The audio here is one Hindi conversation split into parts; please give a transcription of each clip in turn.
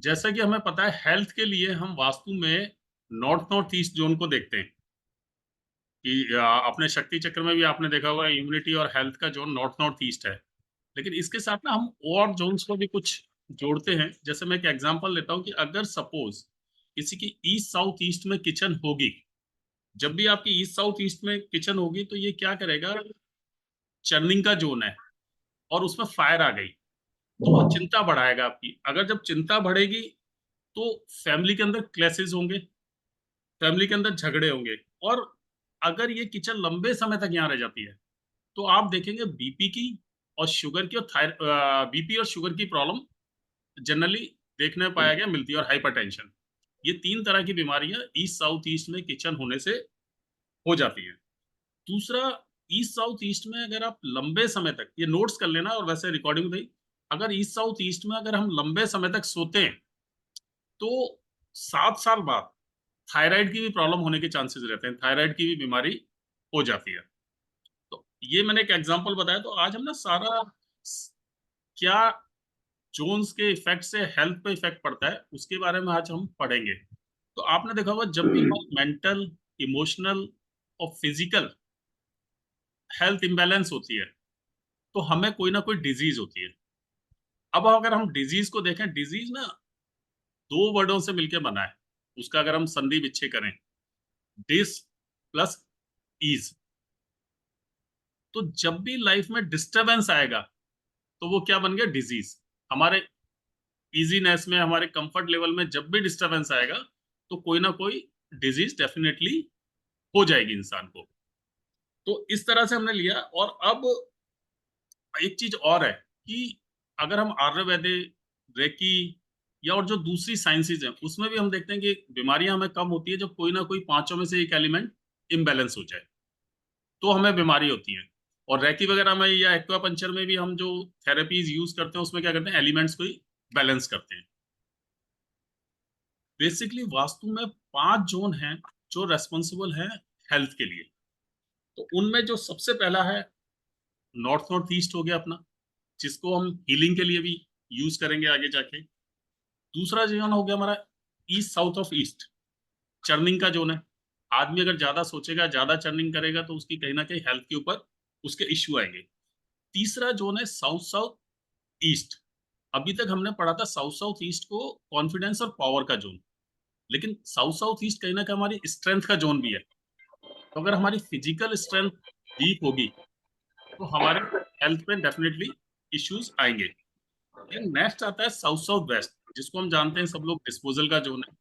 जैसा कि हमें पता है हेल्थ के लिए हम वास्तु में नॉर्थ नॉर्थ ईस्ट जोन को देखते हैं कि अपने शक्ति चक्र में भी आपने देखा होगा इम्यूनिटी और हेल्थ का जोन नॉर्थ नॉर्थ ईस्ट है। लेकिन इसके साथ ना हम और जोन्स को भी कुछ जोड़ते हैं। जैसे मैं एक एग्जांपल लेता हूँ कि अगर सपोज किसी की ईस्ट साउथ ईस्ट में किचन होगी, जब भी आपकी ईस्ट साउथ ईस्ट में किचन होगी तो ये क्या करेगा, चर्निंग का जोन है और उसमें फायर आ गई तो वो चिंता बढ़ाएगा आपकी। अगर जब चिंता बढ़ेगी तो फैमिली के अंदर क्लैशेस होंगे, फैमिली के अंदर झगड़े होंगे। और अगर ये किचन लंबे समय तक यहाँ रह जाती है तो आप देखेंगे बीपी की और शुगर की और बीपी और शुगर की प्रॉब्लम जनरली देखने में पाया गया मिलती है, और हाइपरटेंशन। ये तीन तरह की बीमारियां ईस्ट साउथ ईस्ट में किचन होने से हो जाती हैं। दूसरा, ईस्ट साउथ ईस्ट में अगर आप लंबे समय तक, ये नोट्स कर लेना और वैसे रिकॉर्डिंग में, अगर ईस्ट साउथ ईस्ट में अगर हम लंबे समय तक सोते हैं तो 7 साल बाद थायराइड की भी प्रॉब्लम होने के चांसेस रहते हैं, थायराइड की भी बीमारी हो जाती है। तो ये मैंने एक एग्जांपल बताया। तो आज हम ना सारा क्या जोन्स के इफेक्ट से हेल्थ पे इफेक्ट पड़ता है उसके बारे में आज हम पढ़ेंगे। तो आपने देखा होगा जब भी हमारी मेंटल, इमोशनल और फिजिकल हेल्थ इम्बैलेंस होती है तो हमें कोई ना कोई डिजीज होती है। अब अगर हम डिजीज को देखें, डिजीज ना दो वर्डों से मिलकर बना है। उसका अगर हम संधि विच्छेद करें, डिस प्लस ईज, तो जब भी लाइफ में डिस्टरबेंस आएगा तो वो क्या बन गया, डिजीज। हमारे इजीनेस में, हमारे कंफर्ट लेवल में जब भी डिस्टरबेंस आएगा तो कोई ना कोई डिजीज डेफिनेटली हो जाएगी इंसान को। तो इस तरह से हमने लिया। और अब एक चीज और है कि अगर हम आयुर्वेदिक, रेकी या और जो दूसरी साइंसेज हैं उसमें भी हम देखते हैं कि बीमारियां हमें कम होती है जब कोई ना कोई पांचों में से एक एलिमेंट इम्बैलेंस हो जाए तो हमें बीमारी होती है। और रेकी वगैरह में या एक्वापंचर में भी हम जो थेरेपीज यूज करते हैं उसमें क्या करते हैं, एलिमेंट्स को ही बैलेंस करते हैं। बेसिकली वास्तु में 5 जोन हैं जो रेस्पॉन्सिबल हैं हेल्थ के लिए। तो उनमें जो सबसे पहला है, नॉर्थ नॉर्थ ईस्ट हो गया अपना, जिसको हम हीलिंग के लिए भी यूज करेंगे आगे जाके। दूसरा जोन हो गया हमारा east south of east, churning का जोन है। आदमी अगर ज्यादा सोचेगा, ज्यादा चर्निंग करेगा तो उसकी कहीं ना कहीं हेल्थ के ऊपर उसके इश्यू आएंगे। तीसरा जोन है साउथ साउथ ईस्ट। अभी तक हमने पढ़ा था साउथ साउथ ईस्ट को कॉन्फिडेंस और पावर का जोन, लेकिन साउथ साउथ ईस्ट कहीं ना कहीं हमारी स्ट्रेंथ का जोन भी है। तो अगर हमारी फिजिकल स्ट्रेंथ वीक होगी तो हमारे हेल्थ में डेफिनेटली इश्यूज आएंगे। लेकिन नेक्स्ट आता है साउथ साउथ वेस्ट, जिसको हम जानते हैं सब लोग डिस्पोजल का जोन है।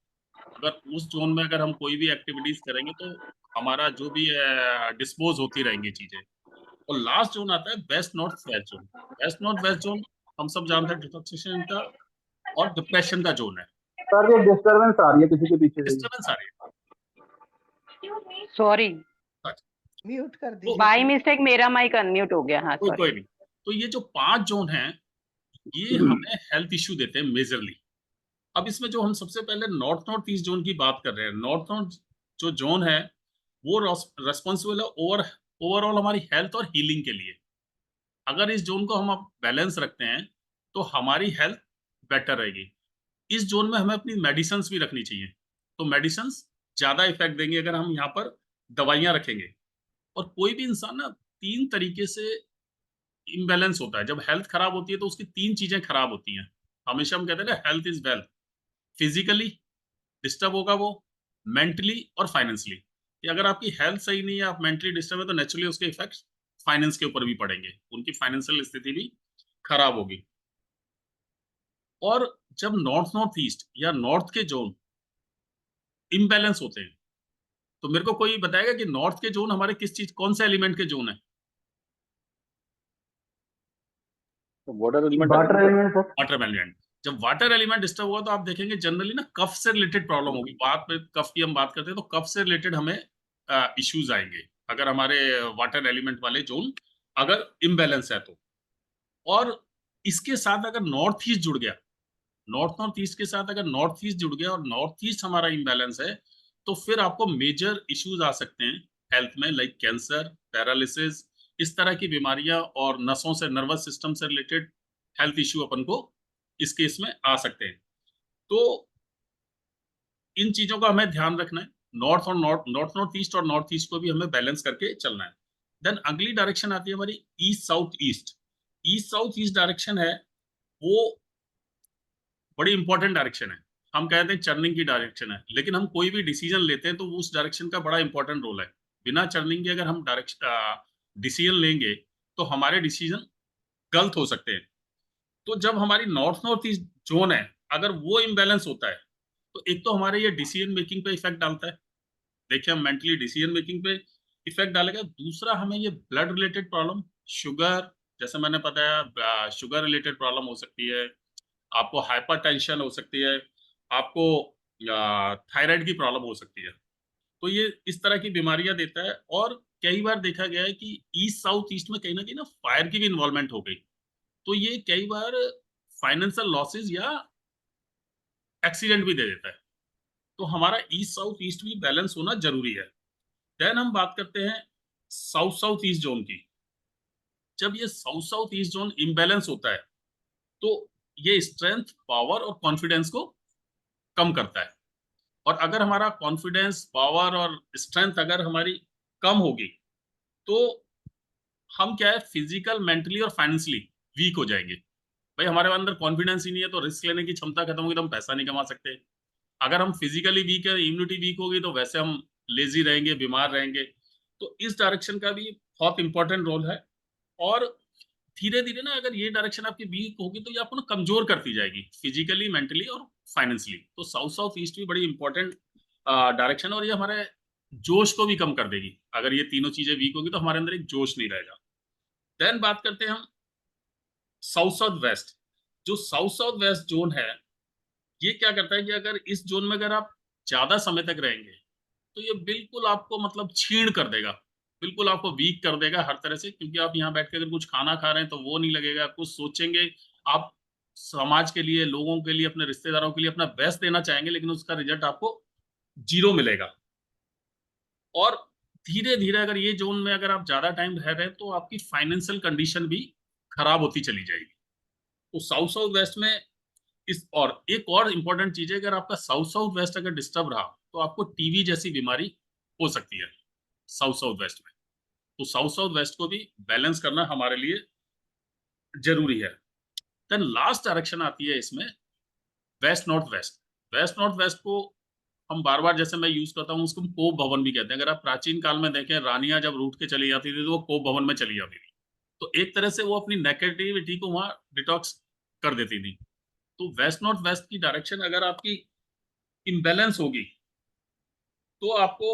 अगर उस जोन में अगर हम कोई भी एक्टिविटीज करेंगे तो हमारा जो भी डिस्पोज होती रहेंगी चीजें। और लास्ट जोन आता है west north west zone. West north west zone हम सब जानते हैं डिटॉक्सिफिकेशन का और डिप्रेशन का जोन है। सर ये डिस्टरबेंस आ रही है किसी के पीछे से। डिस्टर्बेंस आ रही सॉरी, है। म्यूट कर तो दीजिए बाई please। मिस्टेक मेरा माइक अनम्यूट हो गया। हाँ कोई सॉरी। कोई नहीं। तो ये जो 5 जोन हैं ये हमें हेल्थ इश्यू देते हैं मेजरली। अब इसमें जो हम सबसे पहले नॉर्थ नॉर्थ ईस्ट जोन की बात कर रहे हैं, नॉर्थ नॉर्थ जो जोन है वो रेस्पॉन्सिबल है ओवरऑल हमारी हेल्थ और हीलिंग के लिए। अगर इस जोन को हम अब बैलेंस रखते हैं तो हमारी हेल्थ बेटर रहेगी। इस जोन में हमें अपनी मेडिसिन भी रखनी चाहिए। तो मेडिसिन ज्यादा इफेक्ट देंगे अगर हम यहाँ पर दवाइयां रखेंगे। और कोई भी इंसान ना 3 तरीके से इम्बैलेंस होता है। जब हेल्थ खराब होती है तो उसकी 3 चीजें खराब होती हैं। हमेशा हम कहते हैं ना health is wealth. Physically disturb होगा वो, मेंटली और फाइनेंशियली। कि अगर आपकी हेल्थ सही नहीं है, आप मेंटली डिस्टर्ब है, तो नेचुरली उसके इफेक्ट्स फाइनेंस के ऊपर भी पड़ेंगे, उनकी फाइनेंशियल स्थिति भी खराब होगी। और जब नॉर्थ नॉर्थ ईस्ट या नॉर्थ के जोन इम्बैलेंस होते हैं तो मेरे को कोई बताएगा कि नॉर्थ के जोन हमारे किस चीज, कौन से एलिमेंट के जोन है? Water element sir. Water element. जब वाटर एलिमेंट डिस्टर्ब होगा तो आप देखेंगे जनरली ना कफ से रिलेटेड प्रॉब्लम होगी। बात में कफ की हम बात करते हैं तो कफ से रिलेटेड हमें इश्यूज आएंगे अगर हमारे वाटर एलिमेंट वाले जोन अगर इम्बैलेंस है तो। और इसके साथ अगर नॉर्थ ईस्ट जुड़ गया, नॉर्थ नॉर्थ ईस्ट के साथ अगर नॉर्थ ईस्ट जुड़ गया और नॉर्थ ईस्ट हमारा इम्बैलेंस है तो फिर आपको मेजर इश्यूज आ सकते हैं हेल्थ में, लाइक कैंसर, पैरालिसिस, इस तरह की बीमारियां और नसों से, नर्वस सिस्टम से रिलेटेड हेल्थ इश्यू अपन को इस केस में आ सकते हैं। तो इन चीजों का हमें ध्यान रखना है। नॉर्थ ईस्ट और नॉर्थ ईस्ट को भी हमें बैलेंस करके चलना है। देन अगली डायरेक्शन आती है हमारी east south east. East south east direction है वो बड़ी इंपॉर्टेंट डायरेक्शन है। हम कहते हैं चर्निंग की डायरेक्शन है, लेकिन हम कोई भी डिसीजन लेते हैं तो उस डायरेक्शन का बड़ा इंपॉर्टेंट रोल है। बिना चर्निंग के अगर हम डिसीजन लेंगे तो हमारे डिसीजन गलत हो सकते हैं। तो जब हमारी नॉर्थ ईस्ट जोन है, अगर वो इम्बैलेंस होता है तो एक तो हमारे ये डिसीजन मेकिंग पे इफेक्ट डालता है। देखिए, हम मेंटली डिसीजन मेकिंग पे इफेक्ट डालेगा। दूसरा, हमें ये ब्लड रिलेटेड प्रॉब्लम, शुगर, जैसे मैंने बताया, शुगर रिलेटेड प्रॉब्लम हो सकती है, आपको हाइपरटेंशन हो सकती है, आपको थायराइड की प्रॉब्लम हो सकती है। तो ये इस तरह की बीमारियां देता है। और कई बार देखा गया है कि ईस्ट साउथ ईस्ट में कहीं ना कहीं ना फायर की भी इन्वॉल्वमेंट हो गई, तो ये कई बार फाइनेंशियल लॉसेस या एक्सीडेंट भी दे देता है। तो हमारा ईस्ट साउथ ईस्ट भी बैलेंस होना जरूरी है। देन हम बात करते हैं साउथ साउथ ईस्ट जोन की। जब ये south south east zone imbalance होता है तो ये स्ट्रेंथ, पावर और कॉन्फिडेंस को कम करता है। और अगर हमारा कॉन्फिडेंस, पावर और स्ट्रेंथ अगर हमारी कम होगी तो हम क्या है, फिजिकल, मेंटली और फाइनेंशियली वीक हो जाएंगे। भाई, हमारे अंदर कॉन्फिडेंस ही नहीं है तो रिस्क लेने की क्षमता खत्म होगी तो हम पैसा नहीं कमा सकते। अगर हम फिजिकली वीक है, इम्यूनिटी वीक होगी तो वैसे हम लेजी रहेंगे, बीमार रहेंगे। तो इस डायरेक्शन का भी बहुत इंपॉर्टेंट रोल है। और धीरे धीरे ना, अगर ये डायरेक्शन आपकी वीक होगी तो ये आपको ना कमजोर करती जाएगी, फिजिकली, मेंटली और फाइनेंशियली। तो साउथ साउथ ईस्ट भी बड़ी इंपॉर्टेंट डायरेक्शन है, और ये हमारे जोश को भी कम कर देगी। अगर ये तीनों चीजें वीक होगी तो हमारे अंदर एक जोश नहीं रहेगा। देन बात करते हैं हम साउथ साउथ वेस्ट। जो साउथ साउथ वेस्ट जोन है, ये क्या करता है कि अगर इस जोन में अगर आप ज्यादा समय तक रहेंगे तो ये बिल्कुल आपको मतलब छीण कर देगा, बिल्कुल आपको वीक कर देगा हर तरह से। क्योंकि आप यहाँ बैठ के अगर कुछ खाना खा रहे हैं तो वो नहीं लगेगा, कुछ सोचेंगे आप समाज के लिए, लोगों के लिए, अपने रिश्तेदारों के लिए अपना बेस्ट देना चाहेंगे, लेकिन उसका रिजल्ट आपको जीरो मिलेगा। और धीरे धीरे अगर ये जोन में अगर आप ज्यादा टाइम रह रहे हैं तो आपकी फाइनेंशियल कंडीशन भी खराब होती चली जाएगी। तो साउथ साउथ वेस्ट में इस, और एक और इंपॉर्टेंट चीज है, अगर आपका साउथ साउथ वेस्ट अगर डिस्टर्ब रहा तो आपको टीवी जैसी बीमारी हो सकती है साउथ साउथ वेस्ट में। तो साउथ साउथ वेस्ट को भी बैलेंस करना हमारे लिए जरूरी है। देन लास्ट डायरेक्शन आती है इसमें west north west. West north west को हम बार बार, जैसे मैं यूज करता हूँ, उसको कोप भवन भी कहते हैं। अगर आप प्राचीन काल में देखें, रानियां जब रूठ के चली जाती थी तो वो कोप भवन में चली जाती थी। तो एक तरह से वो अपनी नेगेटिविटी को वहां डिटॉक्स कर देती थी। तो वेस्ट नॉर्थ वेस्ट की डायरेक्शन अगर आपकी इम्बेलेंस होगी तो आपको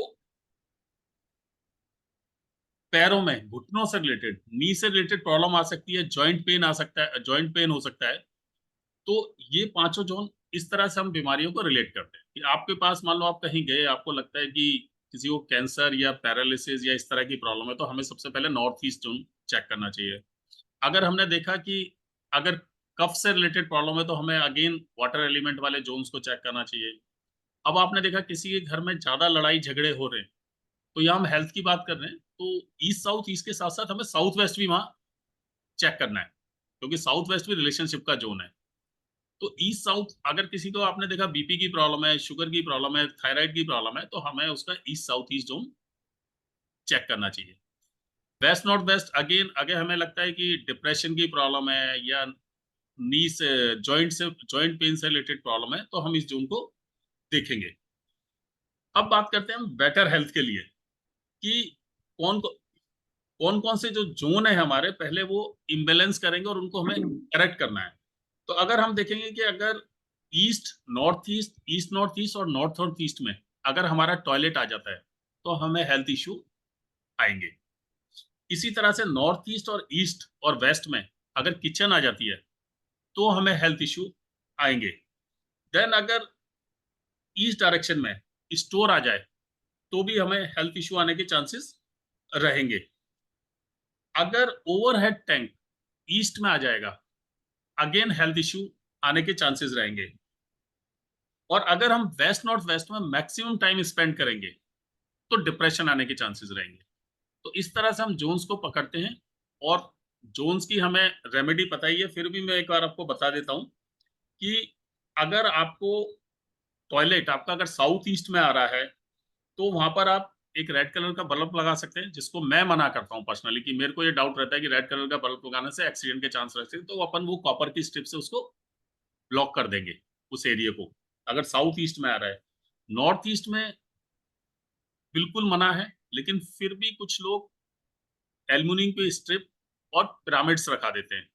पैरों में, घुटनों से रिलेटेड, नी से रिलेटेड प्रॉब्लम आ सकती है, जॉइंट पेन आ सकता है, जॉइंट पेन हो सकता है। तो ये पांचों जोन, इस तरह से हम बीमारियों को रिलेट करते हैं कि आपके पास, मान लो आप कहीं गए, आपको लगता है कि किसी को कैंसर या पैरालिसिस या इस तरह की प्रॉब्लम है, तो हमें सबसे पहले नॉर्थ ईस्ट जोन चेक करना चाहिए। अगर हमने देखा कि अगर कफ से रिलेटेड प्रॉब्लम है तो हमें अगेन वाटर एलिमेंट वाले जोन्स को चेक करना चाहिए। अब आपने देखा किसी के घर में ज्यादा लड़ाई झगड़े हो रहे हैं, तो यहाँ हम हेल्थ की बात कर रहे हैं, तो ईस्ट साउथ ईस्ट के साथ साथ हमें साउथ वेस्ट भी वहाँ चेक करना है, क्योंकि साउथ वेस्ट भी रिलेशनशिप का जोन है। तो ईस्ट साउथ, अगर किसी को आपने देखा बीपी की प्रॉब्लम है, शुगर की प्रॉब्लम है, थायराइड की प्रॉब्लम है, तो हमें उसका east south east zone check करना चाहिए। वेस्ट नॉर्थ वेस्ट, अगेन अगर हमें लगता है कि डिप्रेशन की प्रॉब्लम है या नी से, जॉइंट पेन से रिलेटेड प्रॉब्लम है, तो हम इस जोन को देखेंगे। अब बात करते हैं हम बेटर हेल्थ के लिए कि कौन कौन कौन से जो जोन है हमारे, पहले वो इम्बेलेंस करेंगे और उनको हमें करेक्ट करना है। तो अगर हम देखेंगे कि अगर ईस्ट नॉर्थ ईस्ट और नॉर्थ नॉर्थ ईस्ट में अगर हमारा टॉयलेट आ जाता है तो हमें हेल्थ इश्यू आएंगे। इसी तरह से नॉर्थ ईस्ट और ईस्ट और वेस्ट में अगर किचन आ जाती है तो हमें हेल्थ इश्यू आएंगे। देन अगर ईस्ट डायरेक्शन में स्टोर आ जाए तो भी हमें हेल्थ इश्यू आने के चांसेस रहेंगे। अगर ओवरहेड टैंक ईस्ट में आ जाएगा, अगेन हेल्थ इश्यू आने के चांसेस रहेंगे। और अगर हम वेस्ट नॉर्थ वेस्ट में मैक्सिमम टाइम स्पेंड करेंगे तो डिप्रेशन आने के चांसेस रहेंगे। तो इस तरह से हम जोन्स को पकड़ते हैं। और जोन्स की हमें रेमेडी पता ही है, फिर भी मैं एक बार आपको बता देता हूं कि अगर आपको टॉयलेट आपका अगर साउथ ईस्ट में आ रहा है तो वहां पर आप एक रेड कलर का बल्ब लगा सकते हैं, जिसको मैं मना करता हूं पर्सनली, कि मेरे को ये डाउट रहता है कि रेड कलर का बल्ब लगाने से एक्सीडेंट के चांस रहते हैं, तो अपन वो कॉपर की स्ट्रिप से उसको ब्लॉक कर देंगे उस एरिया को, अगर साउथ ईस्ट में आ रहा है। नॉर्थ ईस्ट में बिल्कुल मना है, लेकिन फिर भी कुछ लोग एल्यूमिनियम की स्ट्रिप और पिरामिड्स रखा देते हैं।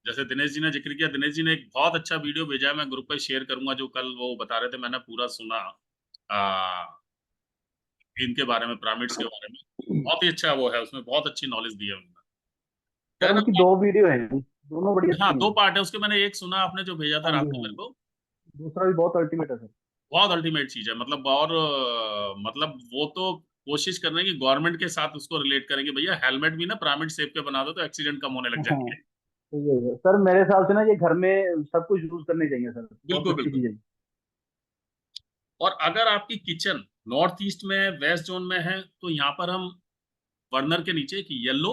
जैसे दिनेश जी ने जिक्र किया, दिनेश जी ने एक बहुत अच्छा वीडियो भेजा है, मैं ग्रुप पे शेयर करूंगा, जो कल वो बता रहे थे, मैंने पूरा सुना इनके बारे में, पिरामिड्स के बारे में। बहुत ही अच्छा वो है, उसमें बहुत अच्छी नॉलेज दी है उन्होंने। सर खैर, उनकी 2 वीडियो हैं, दोनों बड़ी हाँ, अच्छी 2 हैं। पार्ट है उसके, मैंने एक सुना, आपने जो भेजा था हाँ रात जी को हाँ, मेरे को, दूसरा भी बहुत अल्टीमेट है सर। बहुत अल्टीमेट चीज है, मतलब। और मतलब वो तो कोशिश कर रहे हैं कि गवर्नमेंट के साथ उसको रिलेट करेंगे, भैया हेलमेट भी ना पिरामिड शेप के बना दो तो एक्सीडेंट कम होने लग हाँ जाएंगे। तो ये है। सर मेरे हिसाब से ना ये घर में सब कुछ यूज करने चाहिए सर, बहुत बिल्कुल अच्छी बिल्कुल। चीज है। और अगर आपकी किचन नॉर्थ ईस्ट में, वेस्ट जोन में है, तो यहाँ पर हम बर्नर के नीचे एक येलो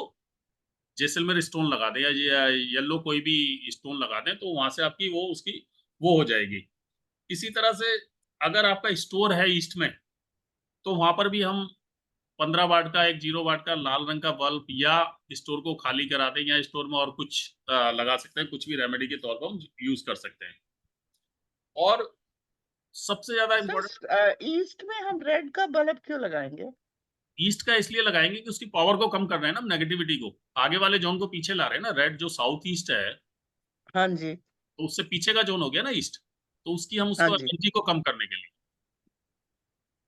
जैसलमेर स्टोन लगा दें, या येलो कोई भी स्टोन लगा दें, तो वहां से आपकी वो उसकी वो हो जाएगी। इसी तरह से अगर आपका स्टोर है ईस्ट में, तो वहां पर भी हम 15 वाट का, एक 0 वाट का लाल रंग का बल्ब, या स्टोर को खाली करा दें, या स्टोर में और कुछ लगा सकते हैं, कुछ भी रेमेडी के तौर पर हम यूज कर सकते हैं। और सबसे ज्यादा इम्पोर्टेंट, सर ईस्ट में हम रेड का बल्ब क्यों लगाएंगे? ईस्ट का इसलिए लगाएंगे कि उसकी पावर को कम कर रहे हैं ना, नेगेटिविटी को आगे वाले जोन को पीछे ला रहे हैं ना। रेड जो साउथ ईस्ट है, हाँ जी, तो उससे पीछे का जोन हो गया ना ईस्ट, तो उसकी हम हाँ उसको जी। एनर्जी को कम करने के लिए,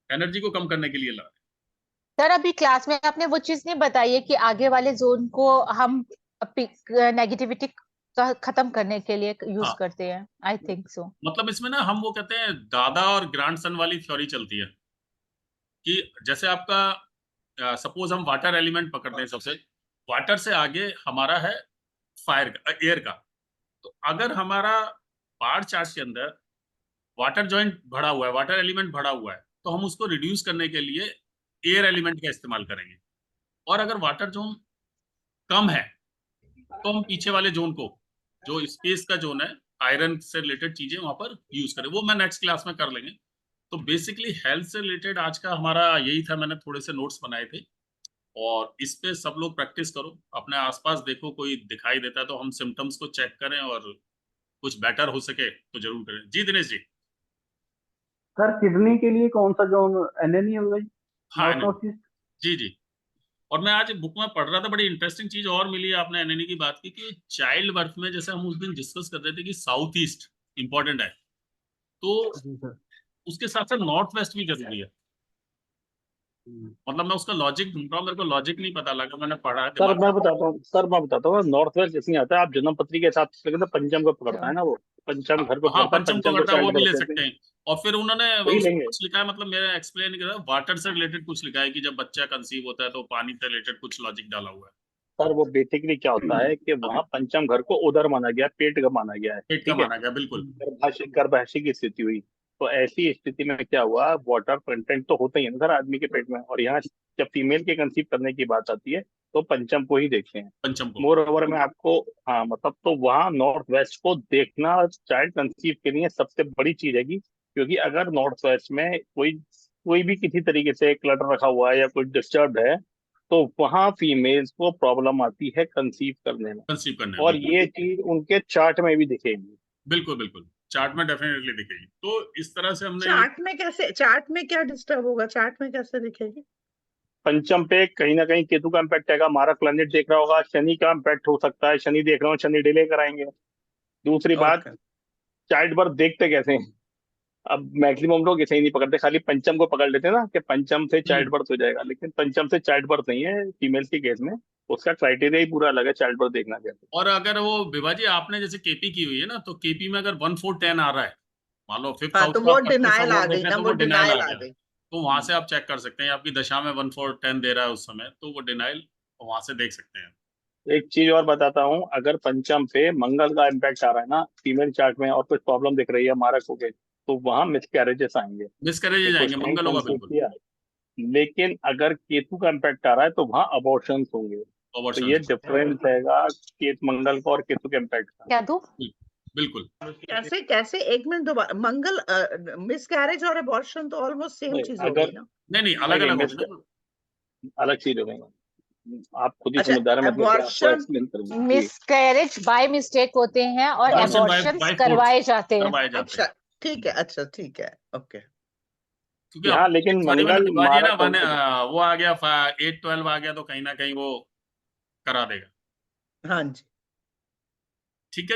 एनर्जी को कम करने के लिए ला रहे सर अभी क्लास में आपने वो चीज नहीं बताई है कि आगे वाले जोन को हम नेगेटिविटी खत्म करने के लिए हैं। यूज हाँ, करते हैं, आई थिंक सो। मतलब इसमें ना हम वो कहते हैं दादा और ग्रैंडसन वाली थ्योरी चलती है, कि जैसे आपका सपोज हम वाटर एलिमेंट पकड़ते हैं, सबसे वाटर से आगे हमारा है फायर का, एयर का। तो अगर हमारा बार चार्ट के अंदर वाटर जॉइंट भरा हुआ है, वाटर एलिमेंट भरा हुआ है, तो हम उसको रिड्यूस करने के लिए एयर एलिमेंट का इस्तेमाल करेंगे। और अगर वाटर जोन कम है, तो हम पीछे वाले जोन को, जो स्पेस का जोन है, आयरन से रिलेटेड चीजें वहां पर यूज करें, वो मैं नेक्स्ट क्लास में कर लेंगे। तो बेसिकली हेल्थ से रिलेटेड आज का हमारा यही था, मैंने थोड़े से नोट्स बनाए थे, और इस पे सब लोग प्रैक्टिस करो, अपने आसपास देखो कोई दिखाई देता है तो हम सिम्टम्स को चेक करें, और कुछ बेटर हो सके तो जरूर करें। जी दिनेश जी। सर किडनी के लिए कौन सा जोन एनएनई होगा जी? हाँ, नॉर्थ एनएनई। North east. जी जी। और मैं आज बुक में पढ़ रहा था, बड़ी इंटरेस्टिंग चीज और मिली, आपने एनएनई की बात की, कि चाइल्ड बर्थ में, जैसे हम उस दिन डिस्कस कर रहे थे कि साउथ ईस्ट इंपॉर्टेंट है, तो जी सर। उसके साथ साथ नॉर्थ वेस्ट भी जरूरी है। मतलब मैं उसका लॉजिक ढूंढ रहा हूँ, मेरे को लॉजिक नहीं पता लगा, मैंने पढ़ा दिमाग। सर मैं बताता हूँ नॉर्थ वेस्ट जैसे आता है, आप जन्म पत्री के हिसाब से लेकिन पंचम को पकड़ता है ना, वो पंचम घर को हाँ, पकड़ता है, पंचम को पंचम को करता है, वो चाइल्ड भी ले बर्थ देते सकते हैं, हैं। और फिर उन्होंने वही उसमें लेंगे। कुछ लिखा है, मतलब मेरा एक्सप्लेन नहीं कर रहा, वाटर से रिलेटेड कुछ लिखा है, कि जब बच्चा कंसीव होता है तो पानी से रिलेटेड कुछ लॉजिक डाला हुआ है। सर वो बेसिकली क्या होता है कि वहाँ पंचम घर को उधर माना गया, पेट का माना गया है, पेट का ठीक है। माना गया, बिल्कुल। गर्भाशय की स्थिति हुई, तो ऐसी स्थिति में क्या हुआ, वाटर कंटेंट तो होता ही है ना सर आदमी के पेट में, और यहाँ जब फीमेल के कंसीव करने की बात आती है तो पंचम को ही देखते हैं। पंचम को। मोर ओवर में आपको, हाँ मतलब, तो वहाँ नॉर्थ वेस्ट को देखना चाइल्ड कंसीव के लिए सबसे बड़ी चीज है, क्योंकि अगर नॉर्थ वेस्ट में कोई कोई भी किसी तरीके से क्लटर रखा हुआ है या कोई डिस्टर्ब है, तो वहाँ फीमेल्स को प्रॉब्लम आती है कंसीव करने में, कंसीव करने में, और बिल्कुल ये चीज उनके चार्ट में भी दिखेगी। बिल्कुल बिल्कुल। चार्ट में डेफिनेटली दिखेगी, तो इस तरह से हमने ये। चार्ट में क्या डिस्टर्ब होगा? चार्ट में कैसे दिखेगी? पंचम पे कहीं ना कहीं केतु का इम्पैक्ट आएगा, मारा प्लैनेट देख रहा होगा, शनि का इम्पैक्ट हो सकता है, शनि देख रहा हूँ, शनि डिले कराएंगे। दूसरी बात, ओके। चाइल्ड बर्थ देखते कैसे हैं? अब मैक्सिमम लोग ऐसे ही नहीं पकड़ते, खाली पंचम को पकड़ लेते हैं ना कि पंचम से चाइल्ड बर्थ हो जाएगा, लेकिन पंचम से चाइल्ड बर्थ नहीं है फीमेल्स के केस में, उसका क्राइटेरिया ही पूरा अलग है चाइल्ड बर्थ देखना कैसे। और अगर वो विभा जी, आपने जैसे केपी की हुई है ना, तो केपी में अगर 1 4 10 आ रहा है, मान लो फिफ्थ हाँ, हाउस तो का वो आप पत्ते से डिनाइल वो आ देख गई रहे हैं, ना, तो वो वो डिनाइल आ डिनाइल आ गया। गई। तो वहां से आप चेक कर सकते हैं, आपकी दशा में 1 4 10 दे रहा है उस समय, तो वो डिनाइल वहां से देख सकते हैं। एक चीज और बताता हूँ, अगर पंचम पे मंगल का इम्पैक्ट आ रहा है ना फीमेल चार्ट में, और कुछ प्रॉब्लम दिख रही है मारक हो गए, तो वहां मिसकैरेजेस आएंगे, मिसकरेज कि जाएंगे, कुछ टाइम मंगल होगा कंसीव बिल्कुल। किया। लेकिन अगर केतु का इम्पैक्ट आ रहा है तो वहां अबॉर्शंस होंगे, तो अबॉर्शन। ये डिफरेंस रहेगा केतु मंगल का और केतु के इम्पैक्ट का। क्या दो? बिल्कुल कैसे कैसे एक मिनट दोबारा मंगल मिस कैरेज और अबॉर्शन तो ऑलमोस्ट सेम नहीं, चीज हो अगर गई ना। नहीं अलग नहीं, अलग मिस होगी ना। अलग चीज हो गई। आप खुद ही अच्छा, समझदार हैं, मतलब कि आपको abortion- एक्सप्लेन करूंगी जी। मिसकैरेज बाय मिस्टेक होते हैं और Abortion by एबॉर्शंस force करवाए जाते हैं। करवाए जाते अच्छा हैं, ठीक है, अच्छा ठीक है, ओके। क्योंकि हाँ, अब लेकिन सॉरी मैंने मंगल दिखवा दिया ना मारा तो वो आ गया 8-12 आ गया तो कहीं ना कहीं वो करा देगा। हाँ जी। ठीक है जी।